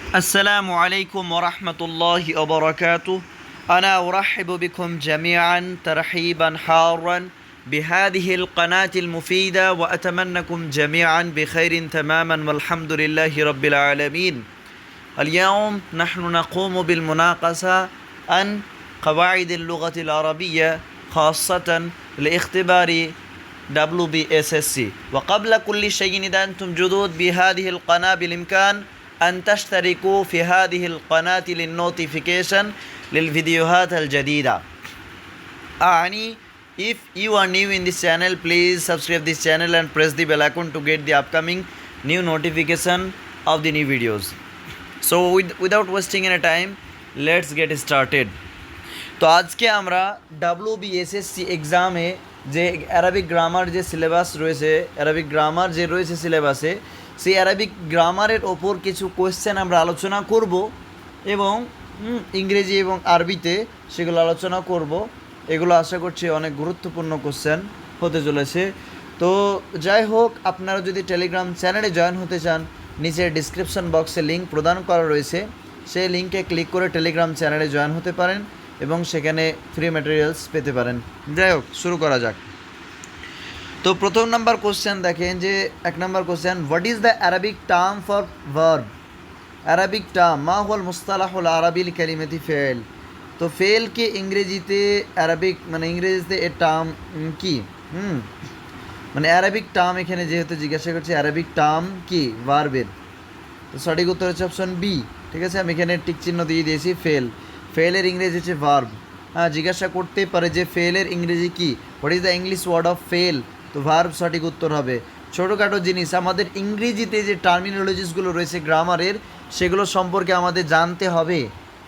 السلام عليكم ورحمة الله وبركاته. أنا أرحب بكم جميعا ترحيبا حارا بهذه القناة المفيدة، وأتمنىكم جميعا بخير تماما والحمد لله رب العالمين. اليوم نحن نقوم بالمناقشة عن قواعد اللغة العربية خاصة لاختبار WBSSC. وقبل كل شيء إذا أنتم جدد بهذه القناة بالإمكان أن تشتركوا في هذه القناة للنوتيفيكيشن للفيديوهات الجديدة. If you are new in this channel, please subscribe this channel and press the bell icon to get the upcoming new notification of the new videos. So without wasting any time, let's get started. তো আজকে আমরা WBSSC এক্সামে যে Arabic grammar যে syllabus রয়েছে, Arabic grammar যে রয়েছে সিলেবাসে, সেই অ্যারাবিক গ্রামারের ওপর কিছু কোয়েশ্চেন আমরা আলোচনা করব এবং ইংরেজি এবং আরবিতে সেগুলো আলোচনা করব। এগুলো আশা করছি অনেক গুরুত্বপূর্ণ কোশ্চেন হতে চলেছে। তো যাই হোক, আপনারা যদি টেলিগ্রাম চ্যানেলে জয়েন হতে চান, নিচের ডিসক্রিপশন বক্সে লিঙ্ক প্রদান করা রয়েছে, সেই লিঙ্কে ক্লিক করে টেলিগ্রাম চ্যানেলে জয়েন হতে পারেন এবং সেখানে ফ্রি ম্যাটেরিয়ালস পেতে পারেন। যাই হোক, শুরু করা যাক। তো প্রথম নাম্বার কোশ্চেন দেখেন যে 1 নম্বর question, what is the Arabic term for verb? Arabic term মা হুয়াল মুস্তালাহুল আরাবিল কালিমাতি ফেল। তো ফেলকে ইংরেজিতে অ্যারাবিক ইংরেজিতে এর টার্ম কি? অ্যারাবিক টার্ম এখানে যেহেতু জিজ্ঞাসা করছে অ্যারাবিক টার্ম কি ভার্বের, তো সঠিক উত্তর হচ্ছে অপশন বি। ঠিক আছে, আমি এখানে টিক চিহ্ন দিয়ে দিয়েছি। ফেলের ইংরেজি হচ্ছে ভার্ব। জিজ্ঞাসা করতে পারে যে ফেলের ইংরেজি কি, what is the English word of fail, তো ভার্ব সঠিক উত্তর হবে। ছোটোখাটো জিনিস আমাদের ইংরেজিতে যে টার্মিনোলজিসগুলো রয়েছে গ্রামারের, সেগুলো সম্পর্কে আমাদের জানতে হবে,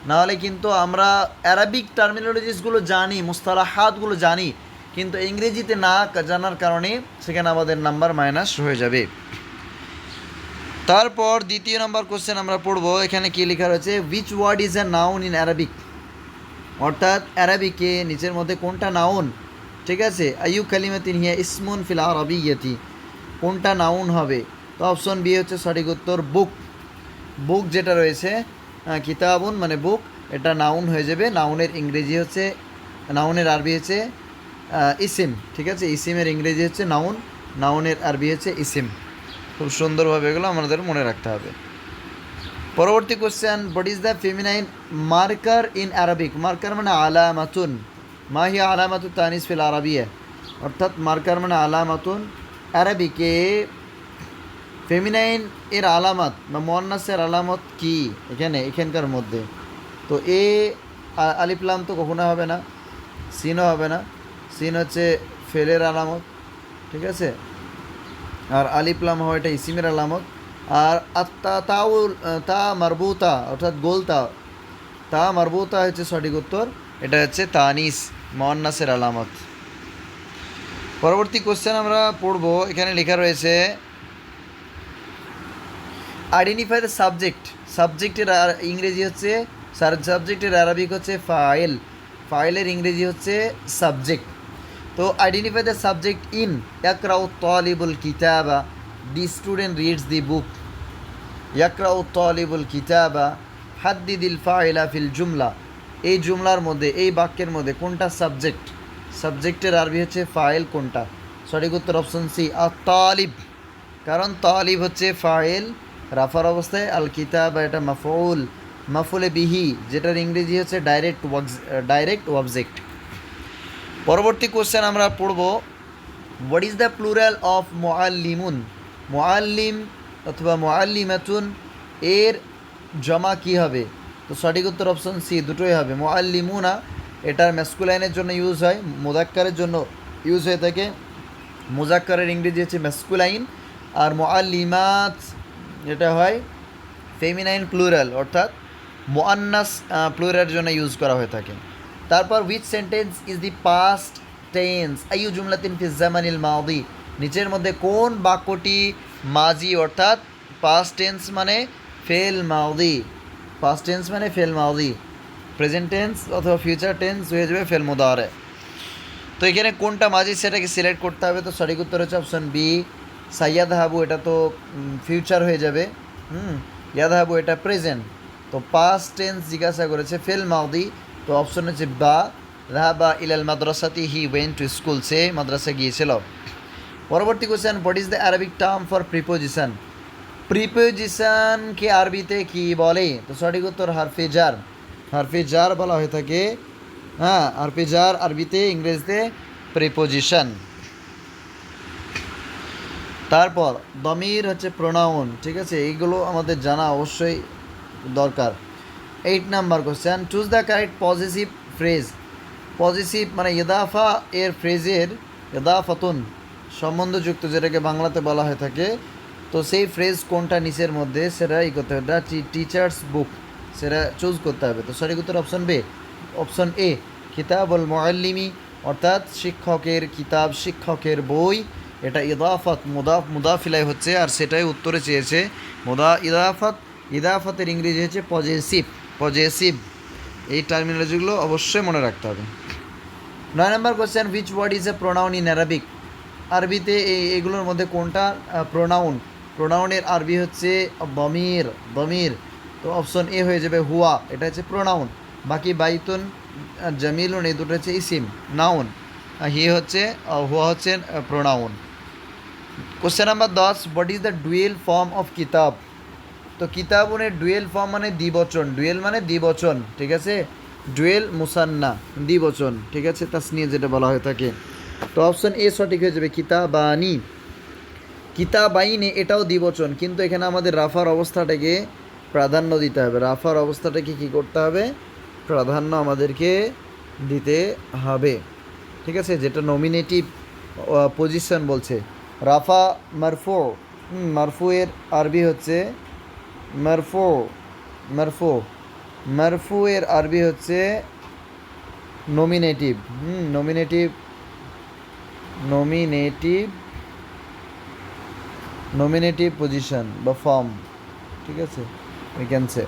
নাহলে কিন্তু আমরা অ্যারাবিক টার্মিনোলজিসগুলো জানি, মুস্তালাহাতগুলো জানি, কিন্তু ইংরেজিতে না জানার কারণে সেখানে আমাদের নাম্বার মাইনাস হয়ে যাবে। তারপর দ্বিতীয় নাম্বার কোশ্চেন আমরা পড়বো। এখানে কী লেখা রয়েছে, which word is a noun in Arabic? অর্থাৎ অ্যারাবিকে নিচের মধ্যে কোনটা নাউন? ঠিক আছে, আইয়ু কালিমাতিন হিয়া ইসমুন ফিল আরাবিয়্যাতি, কোনটা নাউন হবে? তো অপশন বি হচ্ছে সঠিক উত্তর, বুক। বুক যেটা রয়েছে, কিতাবুন বুক, এটা নাউন হয়ে যাবে। নাউনের ইংরেজি হচ্ছে, নাউনের আরবি হচ্ছে ইসিম। ঠিক আছে, ইসিমের ইংরেজি হচ্ছে নাউন, নাউনের আরবি হচ্ছে ইসিম। খুব সুন্দরভাবে এগুলো আমাদের মনে রাখতে হবে। পরবর্তী question, what is the feminine marker in Arabic? Marker আলামাতুন, মা হিয়া আলামাতু তানিস ফিল আরাবিয়া। অর্থাৎ মার্কার আলামাতুন, অ্যারাবিকে ফেমিনাইন এর আলামত বা মুয়ান্নাসের আলামত কি এখানকার মধ্যে? তো এ আলিফলাম তো কখনো হবে না, সিনও হবে না। সিন হচ্ছে ফেলের আলামত, ঠিক আছে, আর আলিফলাম হয় এটা ইসিমের আলামত। আর তা মারবুতা অর্থাৎ গোলতা, তা মারবুতা হচ্ছে সঠিক উত্তর, এটা হচ্ছে তানিস, মুয়ান্নাসের আলামত। পরবর্তী কোশ্চেন আমরা পড়ব। এখানে লেখা রয়েছে, আইডেন্টিফাই দ্য সাবজেক্ট। সাবজেক্টের ইংরেজি হচ্ছে, সাবজেক্টের আরবিক হচ্ছে ফাইল, ফাইলের ইংরেজি হচ্ছে সাবজেক্ট। তো আইডেন্টিফাই দ্য সাবজেক্ট ইন ইয়াকরাউ তালিবুল কিতাবা, the student reads the book. ইয়াকরাউ তালিবুল কিতাবা, হাদ্দিদিল ফাইলা ফিল জুমলা। এই জুমলার মধ্যে, এই বাক্যের মধ্যে কোনটা সাবজেক্ট? সাবজেক্টের আরবি হচ্ছে ফাইল, কোনটা? সঠিক উত্তর অপশন সি, আত-তালিব। কারণ তালিব হচ্ছে ফাইল রাফার অবস্থায়, আল কিতাব এটা মাফউল, মাফুলে বিহি, যেটার ইংরেজি হচ্ছে ডাইরেক্ট অবজেক্ট। পরবর্তী কোশ্চেন আমরা পড়ব, what is the plural of মুআল্লিমুন? মুআল্লিম অথবা মুআল্লিমাতুন এর জমা কি হবে? তো সঠিক উত্তর অপশন সি, দুটোই হবে। মুআল্লিমুনা এটার ম্যাসকুলাইনের জন্য ইউজ হয়, মুযাক্কারের জন্য ইউজ হয়ে থাকে। মুযাক্কারের ইংরেজি হচ্ছে ম্যাসকুলাইন, আর মুআল্লিমাত এটা হয় ফেমিনাইন প্লুরাল, অর্থাৎ মুআন্নাস প্লুরালের জন্য ইউজ করা হয়ে থাকে। তারপর which sentence is the past tense আইয়ু জুমলাতিন ফি জামানিল মাদি? নিচের মধ্যে কোন বাক্যটি মাজি অর্থাৎ পাস্ট টেন্স ফেল মাদি, পাস্ট টেন্স ফেল মাদি, প্রেজেন্ট টেন্স অথবা ফিউচার টেন্স হয়ে যাবে ফেল মুদারে। তো এখানে কোনটা মাজি সেটাকে সিলেক্ট করতে হবে। তো সঠিক উত্তর হচ্ছে অপশন বি, সাইয়াদ হাবু, এটা তো ফিউচার হয়ে যাবে। ইয়াদহাবু এটা প্রেজেন্ট, তো পাস্ট টেন্স জিজ্ঞাসা করেছে ফেল মাউদি, তো অপশন হচ্ছে বা। রাহাবা ইলাল মাদ্রাসাতি হি ওয়েন্ট টু স্কুল, সে মাদ্রাসা গিয়েছিল। পরবর্তী question, what is the Arabic term for preposition? প্রিপোজিশনকে আরবিতে কি বলে? তো সঠিক উত্তর হারফে জার। হারফে জার বলা হয়ে থাকে, হ্যাঁ হারফে জার আরবিতে, ইংরেজিতে প্রিপোজিশন। তারপর দমির হচ্ছে প্রোনাউন, ঠিক আছে, এইগুলো আমাদের জানা অবশ্যই দরকার। 8 number question, choose the correct positive phrase. Positive মানে ইদাফা এর ফ্রেজের, ইদাফাতুন সম্বন্ধযুক্ত, যেটাকে বাংলাতে বলা হয়ে থাকে, তো সেই ফ্রেজ কোনটা নিচের মধ্যে সেটা করতে হবে, টিচার্স বুক, সেটা চুজ করতে হবে। তো সঠিক উত্তর অপশন বে, অপশন এ কিতাবুল মুআল্লিমি, অর্থাৎ শিক্ষকের কিতাব, শিক্ষকের বই। এটা ইদাফাত, মুদাফিলাই হচ্ছে, আর সেটাই উত্তরে চেয়েছে। ইদাফাতের ইংরেজি হচ্ছে পজেসিভ, পজেসিভ। এই টার্মিনোলজিগুলো অবশ্যই মনে রাখতে হবে। 9 নম্বর question, which word is a pronoun in Arabic? আরবিতে এগুলোর মধ্যে কোনটা প্রোনাউন? প্রোনাউনের আরবি হচ্ছে দমির, দমির। তো অপশন এ হয়ে যাবে হুয়া, এটা হচ্ছে প্রোনাউন। বাকি বাইতুন, জামিলুন, এই দুটো হচ্ছে ইসিম, নাউন। হি হচ্ছে, হুয়া হচ্ছে pronoun. Question number 10, what is the dual form of কিতাব? তো কিতাবুনের ডুয়েল ফর্ম মানে দ্বিবচন, ডুয়েল মানে দ্বিবচন, ঠিক আছে, ডুয়েল মুসান্না দ্বিবচন, ঠিক আছে, তাসনিয়া যেটা বলা হয়ে থাকে। তো অপশন এ সঠিক হয়ে যাবে কিতাবানি। কিতাবাইনে এটাও দ্বিবচন, কিন্তু এখানে আমাদের রাফার অবস্থাটাকে প্রাধান্য দিতে হবে। রাফার অবস্থাটাকে কী করতে হবে? প্রাধান্য আমাদেরকে দিতে হবে, ঠিক আছে, যেটা নমিনেটিভ পজিশন বলছে। রাফা মারফু, মারফু এর আরবি হচ্ছে মারফু, মারফু, মারফু এর আরবি হচ্ছে nominative, nominative, nominative, nominative position বা ফর্ম, ঠিক আছে, উই ক্যান সে।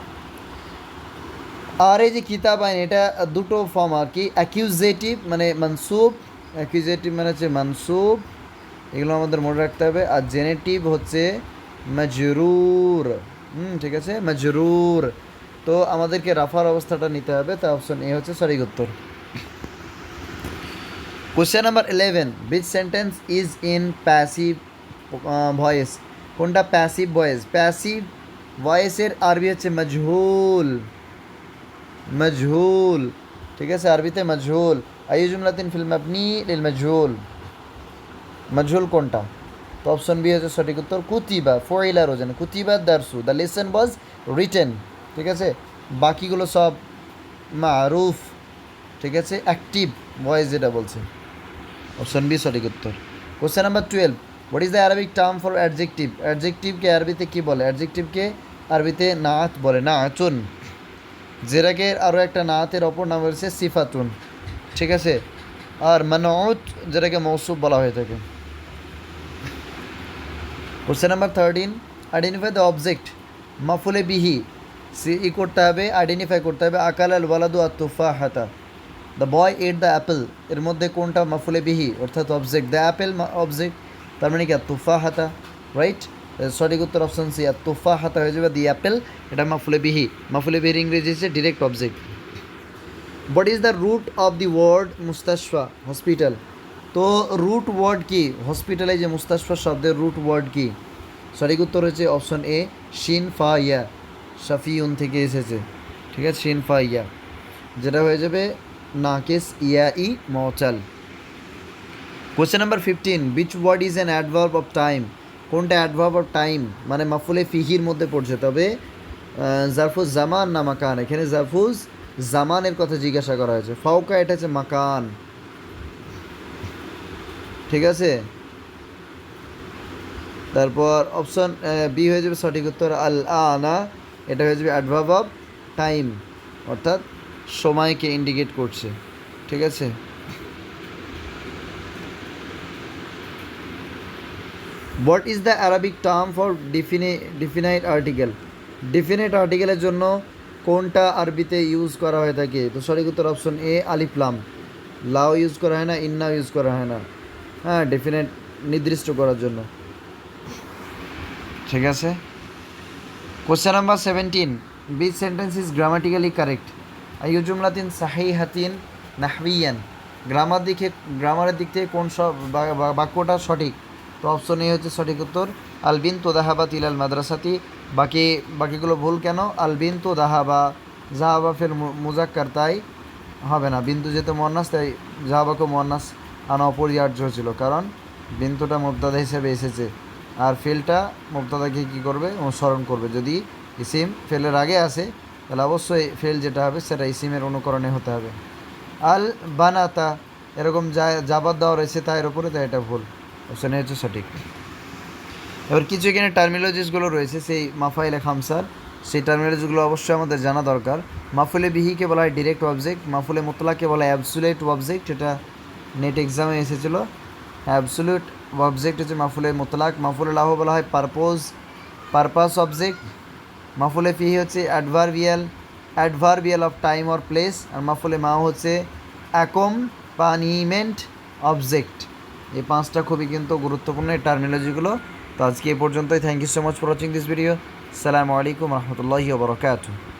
আর এই যে কিতাব আইন, এটা দুটো ফর্ম আর কি, অ্যাকিউজেটিভ মানে মানসুব, অ্যাকিউজেটিভ মানে হচ্ছে মানসুব, এগুলো আমাদের মনে রাখতে হবে। আর জেনেটিভ হচ্ছে মাজরুর, ঠিক আছে, মাজরুর। তো আমাদেরকে রাফার অবস্থাটা নিতে হবে, তা অপশন এ হচ্ছে সঠিক উত্তর। Question number 11, beach sentence is in passive voice? কোনটা প্যাসিভ ভয়েস? প্যাসিভ ভয়েসের আরবি হচ্ছে মজহুল, মজহুল, ঠিক আছে, আরবিতে মজহুল। আইয়ু জুমলাতিন ফিল মাবনি লিল মজহুল, মজহুল কোনটা? তো অপশন বি হচ্ছে সঠিক উত্তর কুতিবা, ফয়লা রোজান, কুতিবা দারসু, দ্য লেসন ওয়াজ রিটেন, ঠিক আছে। বাকিগুলো সব মারুফ, ঠিক আছে, অ্যাক্টিভ ভয়েস যেটা বলছে, অপশন বি সঠিক উত্তর। Question number 12, what is the Arabic term for adjective? অ্যাডজেক্টিভকে আরবিতে কী বলে? অ্যাডজেক্টিভকে আরবিতে নাআত বলে, নাআতুন, যেটাকে আরও একটা নাআতের অপর নাম হচ্ছে সিফাতুন, ঠিক আছে। আর মানউত যেটাকে মৌসুফ বলা হয়ে থাকে। Question number 13, identify the object. মাফুলে বিহি ই করতে হবে, আইডেন্টিফাই করতে হবে। আকাল আল ওয়ালাদু আত তুফাহাতা, the boy ate the apple, এর মধ্যে কোনটা মাফুলে বিহি অর্থাৎ অবজেক্ট? দ্য অ্যাপেল অবজেক্ট, তার মানে কি তুফাহাতা, রাইট। সঠিক উত্তর অপশন সি, আর তুফাহাতা হয়ে যাবে দি অ্যাপেল, এটা মাফুলে বিহি। মাফুলে বিহির ইংরেজি হচ্ছে direct object. What is the root of the word মুস্তাশফা? হসপিটাল। তো রুট ওয়ার্ড কি হসপিটালে, যে মুস্তাশফা শব্দের রুট ওয়ার্ড কি? সঠিক উত্তর হচ্ছে অপশন এ শিন ফা ইয়া, শাফিউন থেকে এসেছে, ঠিক আছে, শিন ফা ইয়া, যেটা হয়ে যাবে নাকিস ইয়া ই মচাল। Question number 15, which word is an adverb of time? কোনটা অ্যাডভার্ব অফ টাইম মানে মাফুলে ফিহির মধ্যে পড়ছে? তবে জারফুজ জামান না মাকান? এখানে জারফুজ জামানের কথা জিজ্ঞাসা করা হয়েছে। ফাউকা এটা হচ্ছে মাকান, ঠিক আছে। তারপর অপশন বি হয়ে যাবে সঠিক উত্তর আল আনা, এটা হয়ে যাবে অ্যাডভার্ব অফ টাইম, অর্থাৎ সময়কে ইন্ডিকেট করছে, ঠিক আছে। What is the Arabic term for definite article? Definite আর্টিকেলের জন্য কোনটা আরবিতে ইউজ করা হয়ে থাকে? তো সঠিক উত্তর অপশন এ আলিফ লাম। লাও ইউজ করা হয় না, ইন্নাও ইউজ করা হয় না, হ্যাঁ, ডিফিনাইট নির্দিষ্ট করার জন্য, ঠিক আছে। Question number 17. Which sentence is grammatically correct? আইয়ু জুমলাতিন সাহিহাতিন নাহবিয়ান। গ্রামারের দিক থেকে কোন বাক্যটা সঠিক? তো অপশন এ হচ্ছে সঠিক উত্তর। আলবিন তো দাহাবা তিলাল মাদ্রাসাতি। বাকিগুলো ভুল কেন? আলবিন তো দাহাবা, জাহাবা ফের মুজাক্কার, তাই হবে না। বিন্দু যেহেতু মুয়ান্নাস তাই জাহাবাকে মুয়ান্নাস আনা অপরিহার্য ছিল, কারণ বিন্দুটা মুবতাদা হিসেবে এসেছে আর ফেলটা মুবতাদাকে কী করবে? অনুসরণ করবে। যদি ইসিম ফেলের আগে আসে তাহলে অবশ্যই ফেল যেটা হবে সেটা ইসিমের অনুকরণে হতে হবে। আল বানাতা এরকম জাবাদ দেওয়া রয়েছে তার উপরে, তাই এটা ভুল। অপশানে হচ্ছে সঠিক। এবার কিছু এখানে টার্মিনোলজিসগুলো রয়েছে সেই মাফাইলে খামসার, সেই টার্মিনোলজিগুলো অবশ্যই আমাদের জানা দরকার। মাফুলে বিহিকে বলা হয় ডিরেক্ট অবজেক্ট, মাফুলে মুতলাকে বলা হয় অ্যাবসুলেট অবজেক্ট, এটা নেট এক্সামে এসেছিলো। অ্যাবসুলেট অবজেক্ট হচ্ছে মাফুলে মুতলাক। মাফুলে লাহ বলা হয় পারপাস অবজেক্ট। মাফুলে ফিহি হচ্ছে adverbial of time or place. আর মাফুলে মাও হচ্ছে অ্যাকম্পানিমেন্ট অবজেক্ট। এই পাঁচটা খুবই কিন্তু গুরুত্বপূর্ণ এই টার্মিনোলজিগুলো। তো আজকে এই পর্যন্তই। Thank you so much for watching this video. আসসালামু আলাইকুম রহমতুল্লাহি ওয়া বারাকাতুহু।